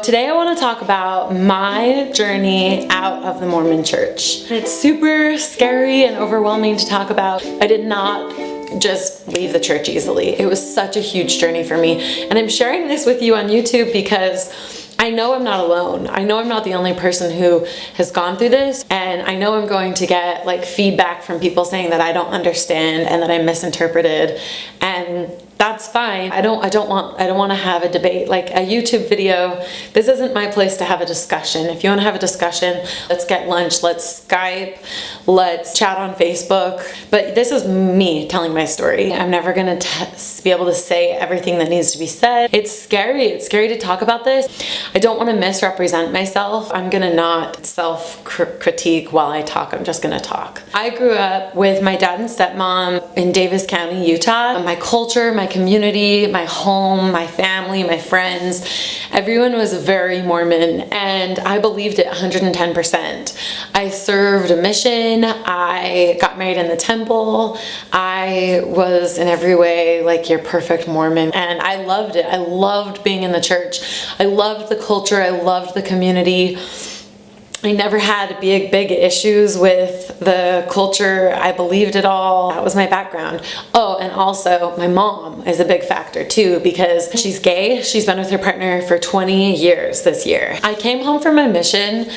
Today I want to talk about my journey out of the Mormon church. It's super scary and overwhelming to talk about. I did not just leave the church easily. It was such a huge journey for me. And I'm sharing this with you on YouTube because I know I'm not alone. I know I'm not the only person who has gone through this, and I know I'm going to get like feedback from people saying that I don't understand and that I misinterpreted, and that's fine. I don't want to have a debate, like a YouTube video. This isn't my place to have a discussion. If you want to have a discussion, let's get lunch, let's Skype, let's chat on Facebook. But this is me telling my story. I'm never going to be able to say everything that needs to be said. It's scary. It's scary to talk about this. I don't want to misrepresent myself. I'm going to not self-critique while I talk. I'm just going to talk. I grew up with my dad and stepmom in Davis County, Utah. My culture, my community, my home, my family, my friends, everyone was very Mormon, and I believed it 110%. I served a mission. I got married in the temple. I was in every way like your perfect Mormon, and I loved it. I loved being in the church. I loved the culture. I loved the community. I never had big issues with the culture. I believed it all. That was my background. Oh, and also my mom is a big factor too, because she's gay. She's been with her partner for 20 years this year. I came home from my mission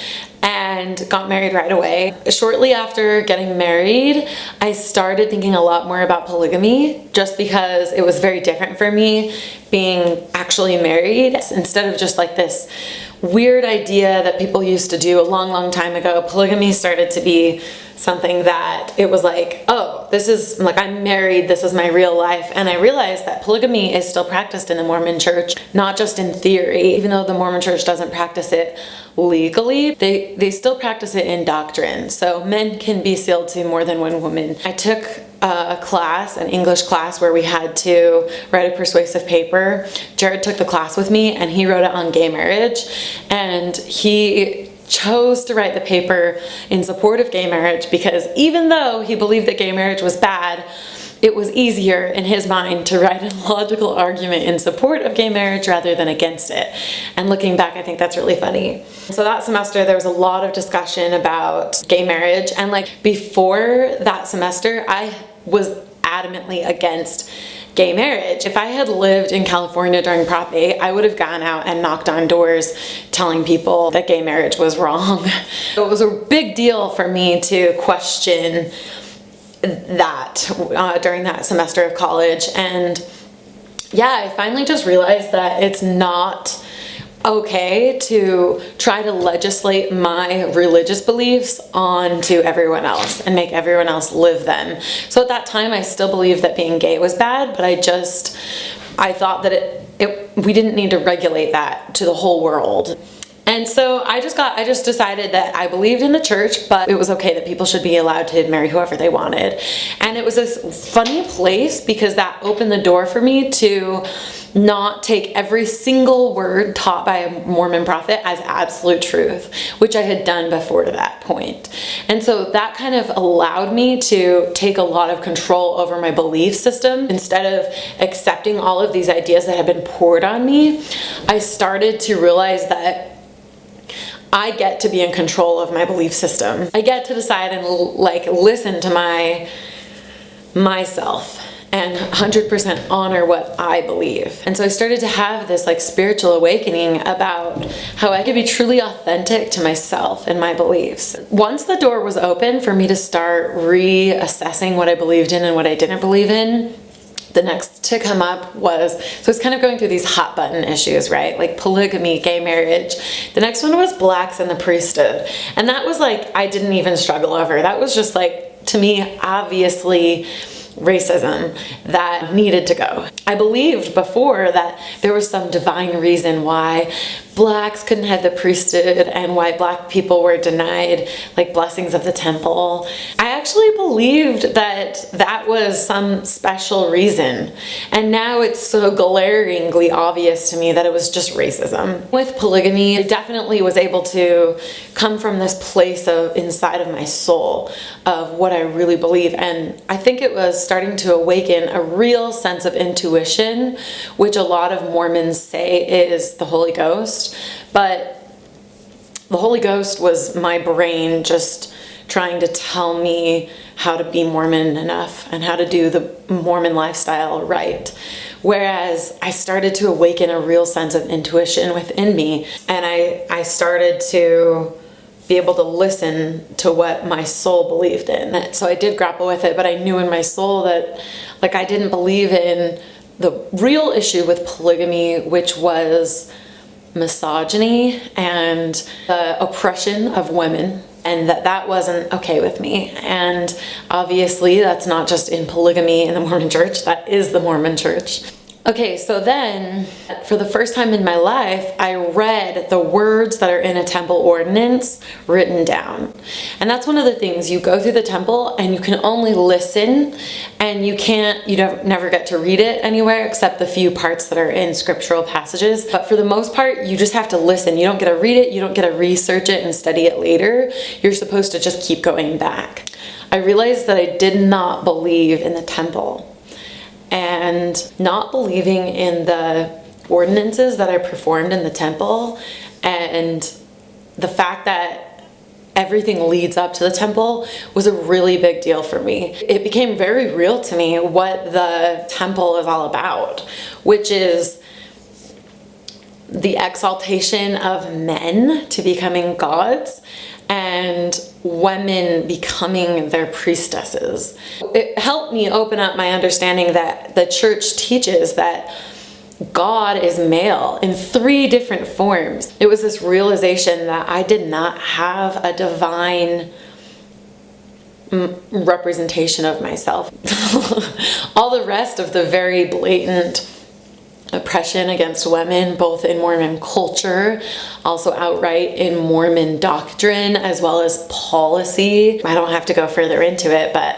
and got married right away. Shortly after getting married, I started thinking a lot more about polygamy, just because it was very different for me being actually married instead of just like this weird idea that people used to do a long time ago. Polygamy started to be something that it was like, oh, this is like, I'm married, this is my real life. And I realized that polygamy is still practiced in the Mormon church, not just in theory. Even though the Mormon church doesn't practice it legally, they still practice it in doctrine. So men can be sealed to more than one woman. I took a class, an English class, where we had to write a persuasive paper. Jared took the class with me and he wrote it on gay marriage, and he chose to write the paper in support of gay marriage because even though he believed that gay marriage was bad, it was easier in his mind to write a logical argument in support of gay marriage rather than against it. And looking back, I think that's really funny. So that semester, there was a lot of discussion about gay marriage. And like before that semester, I was adamantly against gay marriage. If I had lived in California during Prop 8, I would have gone out and knocked on doors telling people that gay marriage was wrong. So it was a big deal for me to question that during that semester of college. And yeah, I finally just realized that it's not okay to try to legislate my religious beliefs onto everyone else and make everyone else live them. So at that time, I still believed that being gay was bad, but I thought that we didn't need to regulate that to the whole world. And so I just decided that I believed in the church, but it was okay that people should be allowed to marry whoever they wanted. And it was this funny place because that opened the door for me to not take every single word taught by a Mormon prophet as absolute truth, which I had done before to that point. And so that kind of allowed me to take a lot of control over my belief system. Instead of accepting all of these ideas that had been poured on me, I started to realize that I get to be in control of my belief system. I get to decide and like listen to myself and 100% honor what I believe. And so I started to have this like spiritual awakening about how I could be truly authentic to myself and my beliefs. Once the door was open for me to start reassessing what I believed in and what I didn't believe in, the next to come up was, so it's kind of going through these hot button issues, right? Like polygamy, gay marriage. The next one was blacks and the priesthood. And that was like, I didn't even struggle over. That was just like, to me, obviously racism that needed to go. I believed before that there was some divine reason why blacks couldn't have the priesthood and why black people were denied like blessings of the temple. I actually believed that that was some special reason, and now it's so glaringly obvious to me that it was just racism. With polygamy, I definitely was able to come from this place of inside of my soul of what I really believe, and I think it was starting to awaken a real sense of intuition, which a lot of Mormons say is the Holy Ghost. Ghost, but the Holy Ghost was my brain just trying to tell me how to be Mormon enough and how to do the Mormon lifestyle right. Whereas I started to awaken a real sense of intuition within me, and I started to be able to listen to what my soul believed in. So I did grapple with it, but I knew in my soul that like I didn't believe in the real issue with polygamy, which was misogyny and the oppression of women, and that wasn't okay with me. And obviously that's not just in polygamy in the Mormon Church, that is the Mormon Church. Okay, so then for the first time in my life, I read the words that are in a temple ordinance written down. And that's one of the things, you go through the temple and you can only listen, and you don't never get to read it anywhere except the few parts that are in scriptural passages. But for the most part, you just have to listen. You don't get to read it, you don't get to research it and study it later. You're supposed to just keep going back. I realized that I did not believe in the temple. And not believing in the ordinances that I performed in the temple, and the fact that everything leads up to the temple was a really big deal for me. It became very real to me what the temple is all about, which is the exaltation of men to becoming gods and women becoming their priestesses. It helped me open up my understanding that the church teaches that God is male in 3 different forms. It was this realization that I did not have a divine representation of myself. All the rest of the very blatant oppression against women, both in Mormon culture, also outright in Mormon doctrine, as well as policy. I don't have to go further into it, but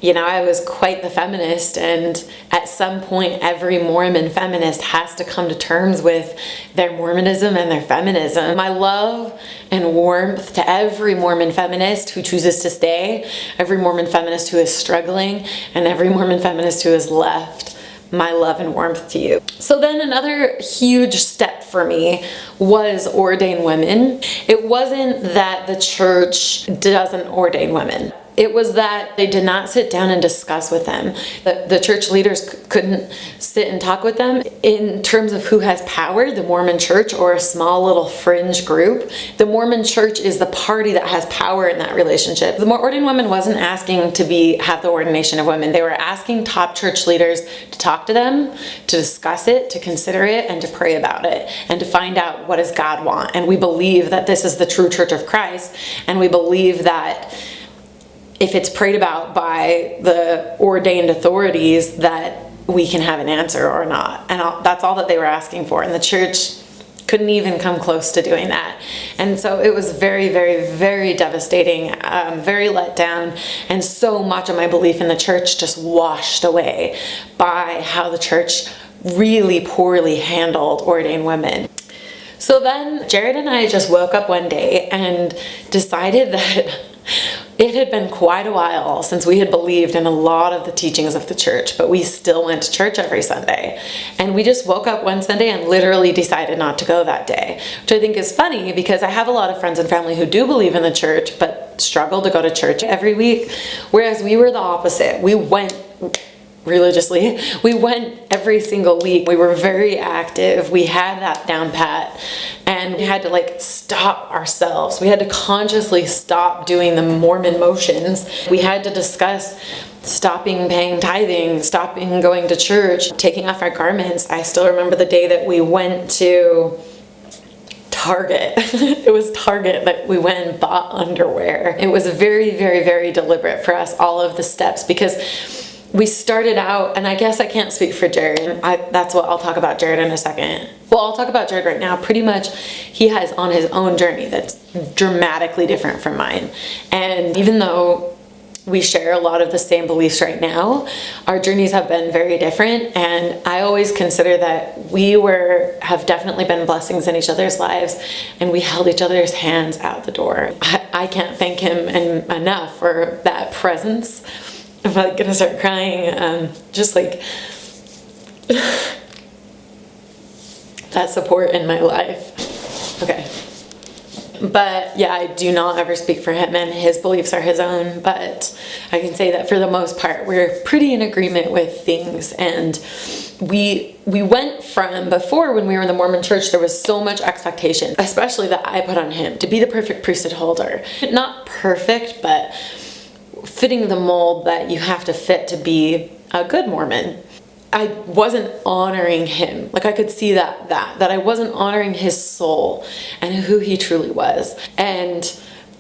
I was quite the feminist, and at some point every Mormon feminist has to come to terms with their Mormonism and their feminism. My love and warmth to every Mormon feminist who chooses to stay, every Mormon feminist who is struggling, and every Mormon feminist who has left. My love and warmth to you. So then another huge step for me was ordain women. It wasn't that the church doesn't ordain women. It was that they did not sit down and discuss with them. The church leaders couldn't sit and talk with them in terms of who has power, the Mormon Church or a small little fringe group. The Mormon Church is the party that has power in that relationship. The ordained woman wasn't asking to have the ordination of women. They were asking top church leaders to talk to them, to discuss it, to consider it, and to pray about it, and to find out what does God want. And we believe that this is the true Church of Christ, and we believe that if it's prayed about by the ordained authorities, that we can have an answer or not. And that's all that they were asking for. And the church couldn't even come close to doing that. And so it was very, very, very devastating, very let down. And so much of my belief in the church just washed away by how the church really poorly handled ordained women. So then Jared and I just woke up one day and decided that it had been quite a while since we had believed in a lot of the teachings of the church, but we still went to church every Sunday. And we just woke up one Sunday and literally decided not to go that day, which I think is funny because I have a lot of friends and family who do believe in the church, but struggle to go to church every week, whereas we were the opposite. We went religiously. We went every single week. We were very active. We had that down pat, and we had to stop ourselves. We had to consciously stop doing the Mormon motions. We had to discuss stopping paying tithing, stopping going to church, taking off our garments. I still remember the day that we went to Target. It was Target that we went and bought underwear. It was very, very, very deliberate for us, all of the steps, because we started out, and I guess I can't speak for Jared. That's what I'll talk about Jared in a second. Well, I'll talk about Jared right now. Pretty much, he has on his own journey that's dramatically different from mine. And even though we share a lot of the same beliefs right now, our journeys have been very different. And I always consider that we have definitely been blessings in each other's lives, and we held each other's hands out the door. I can't thank him enough for that presence. I'm gonna start crying, that support in my life. Okay. But yeah, I do not ever speak for him, and his beliefs are his own, but I can say that for the most part, we're pretty in agreement with things. And we went from, before when we were in the Mormon church, there was so much expectation, especially that I put on him, to be the perfect priesthood holder. Not perfect, but fitting the mold that you have to fit to be a good Mormon. I wasn't honoring him. Like, I could see that I wasn't honoring his soul and who he truly was. And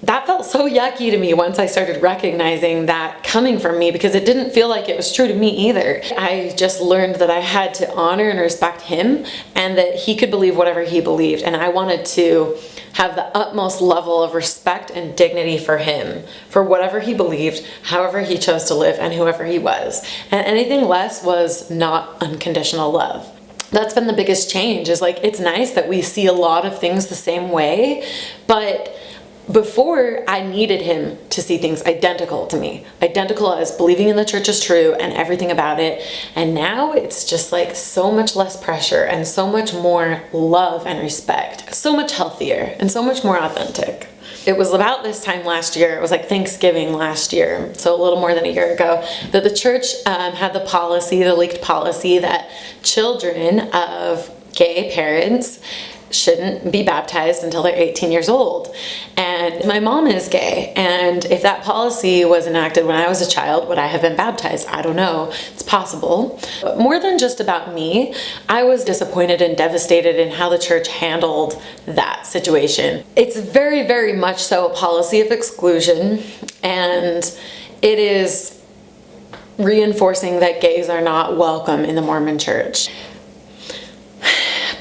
that felt so yucky to me once I started recognizing that coming from me, because it didn't feel like it was true to me either. I just learned that I had to honor and respect him, and that he could believe whatever he believed. And I wanted to have the utmost level of respect and dignity for him, for whatever he believed, however he chose to live, and whoever he was. And anything less was not unconditional love. That's been the biggest change, is like, it's nice that we see a lot of things the same way, but before, I needed him to see things identical to me, identical as believing in the church is true and everything about it. And now it's just like so much less pressure and so much more love and respect, so much healthier and so much more authentic. It was about this time last year, it was like Thanksgiving last year, so a little more than a year ago, that the church had the policy, the leaked policy, that children of gay parents shouldn't be baptized until they're 18 years old. And my mom is gay, and if that policy was enacted when I was a child, would I have been baptized? I don't know. It's possible. But more than just about me, I was disappointed and devastated in how the church handled that situation. It's very, very much so a policy of exclusion, and it is reinforcing that gays are not welcome in the Mormon church.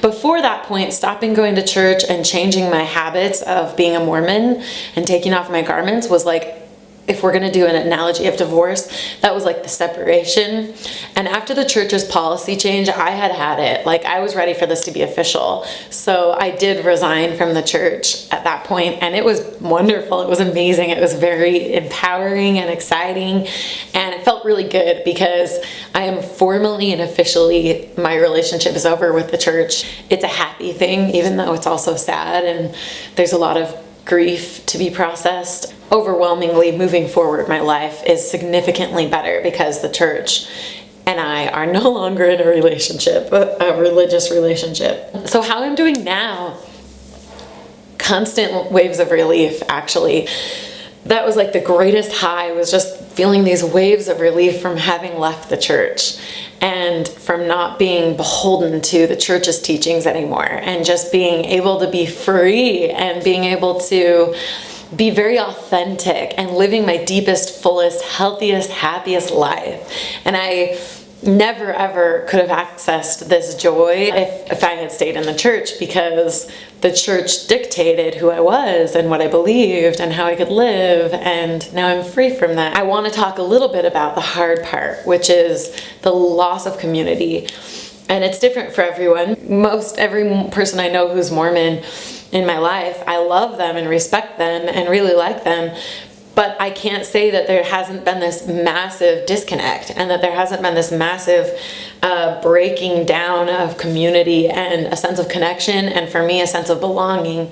Before that point, stopping going to church and changing my habits of being a Mormon and taking off my garments was like, if we're going to do an analogy of divorce, that was like the separation. And after the church's policy change, I had it. Like, I was ready for this to be official. So I did resign from the church at that point, and it was wonderful. It was amazing. It was very empowering and exciting, and it felt really good because I am formally and officially, my relationship is over with the church. It's a happy thing, even though it's also sad, and there's a lot of grief to be processed. Overwhelmingly, moving forward, my life is significantly better because the church and I are no longer in a relationship, a religious relationship. So how I'm doing now, constant waves of relief, actually. That was like the greatest high, was just feeling these waves of relief from having left the church and from not being beholden to the church's teachings anymore, and just being able to be free and being able to be very authentic and living my deepest, fullest, healthiest, happiest life. And I never ever could have accessed this joy if I had stayed in the church, because the church dictated who I was and what I believed and how I could live, and now I'm free from that. I want to talk a little bit about the hard part, which is the loss of community. And it's different for everyone. Every person I know who's Mormon in my life, I love them and respect them and really like them. But I can't say that there hasn't been this massive disconnect, and that there hasn't been this massive breaking down of community and a sense of connection, and for me, a sense of belonging.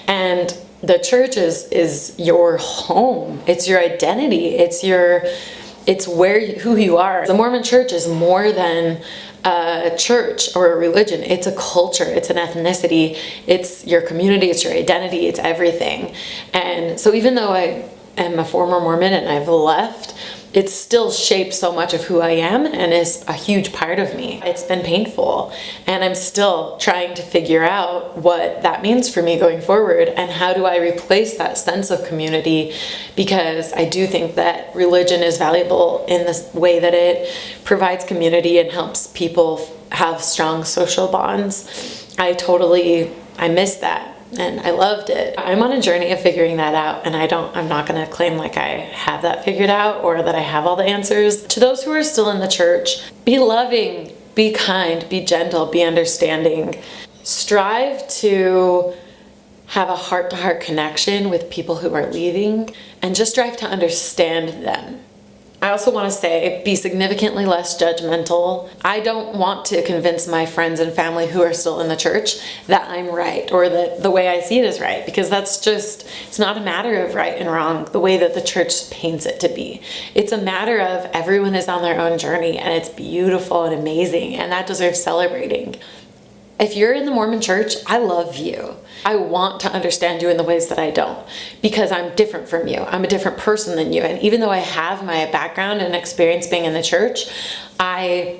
And the church is your home. It's your identity. It's who you are. The Mormon church is more than a church or a religion. It's a culture, it's an ethnicity, it's your community, it's your identity, it's everything. And so even though I am a former Mormon and I've left, it still shaped so much of who I am and is a huge part of me. It's been painful, and I'm still trying to figure out what that means for me going forward, and how do I replace that sense of community, because I do think that religion is valuable in the way that it provides community and helps people have strong social bonds. I miss that. And I loved it. I'm on a journey of figuring that out, and I'm not going to claim like I have that figured out or that I have all the answers. To those who are still in the church, be loving, be kind, be gentle, be understanding. Strive to have a heart-to-heart connection with people who are leaving, and just strive to understand them. I also want to say, be significantly less judgmental. I don't want to convince my friends and family who are still in the church that I'm right, or that the way I see it is right, because it's not a matter of right and wrong the way that the church paints it to be. It's a matter of everyone is on their own journey, and it's beautiful and amazing, and that deserves celebrating. If you're in the Mormon church, I love you. I want to understand you in the ways that I don't, because I'm different from you. I'm a different person than you. And even though I have my background and experience being in the church, I'm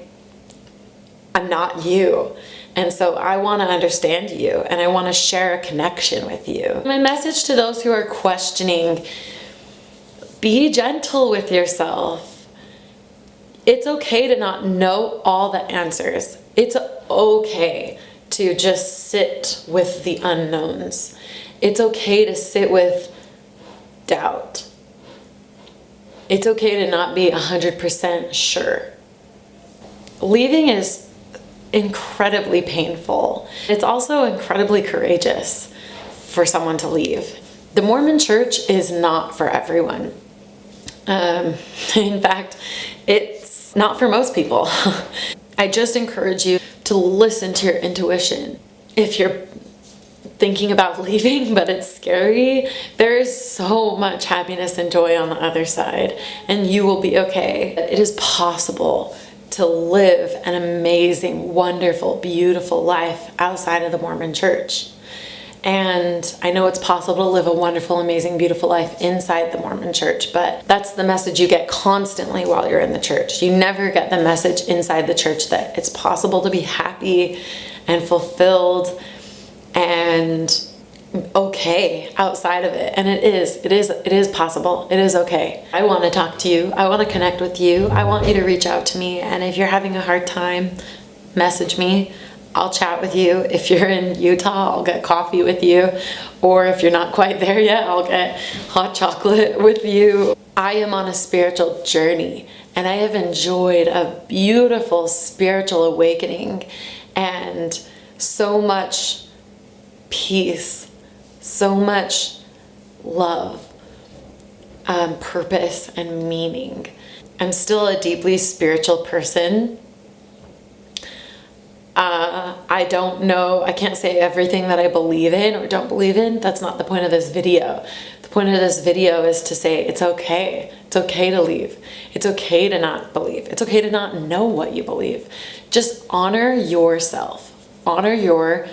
not you. And so I want to understand you, and I want to share a connection with you. My message to those who are questioning, be gentle with yourself. It's okay to not know all the answers. It's okay to just sit with the unknowns. It's okay to sit with doubt. It's okay to not be 100% sure. Leaving is incredibly painful. It's also incredibly courageous for someone to leave. The Mormon church is not for everyone. In fact, it's not for most people. I just encourage you to listen to your intuition. If you're thinking about leaving, but it's scary, there is so much happiness and joy on the other side, and you will be okay. It is possible to live an amazing, wonderful, beautiful life outside of the Mormon church. And I know it's possible to live a wonderful, amazing, beautiful life inside the Mormon church, but that's the message you get constantly while you're in the church. You never get the message inside the church that it's possible to be happy and fulfilled and okay outside of it. And it is possible. It is okay. I want to talk to you. I want to connect with you. I want you to reach out to me. And if you're having a hard time, message me. I'll chat with you. If you're in Utah, I'll get coffee with you. Or if you're not quite there yet, I'll get hot chocolate with you. I am on a spiritual journey, and I have enjoyed a beautiful spiritual awakening and so much peace, so much love, purpose, and meaning. I'm still a deeply spiritual person. I don't know, I can't say everything that I believe in or don't believe in. That's not the point of this video. The point of this video is to say it's okay. It's okay to leave. It's okay to not believe. It's okay to not know what you believe. Just honor yourself. Honor your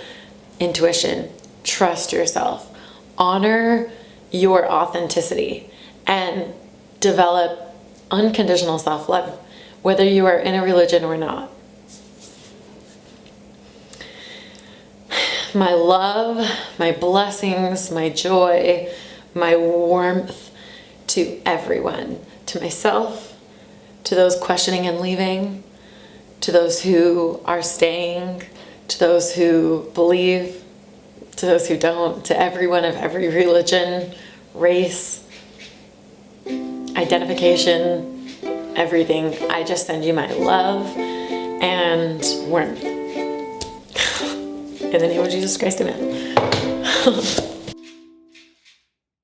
intuition. Trust yourself. Honor your authenticity and develop unconditional self-love, whether you are in a religion or not. My love, my blessings, my joy, my warmth to everyone, to myself, to those questioning and leaving, to those who are staying, to those who believe, to those who don't, to everyone of every religion, race, identification, everything. I just send you my love and warmth. In the name of Jesus Christ, amen.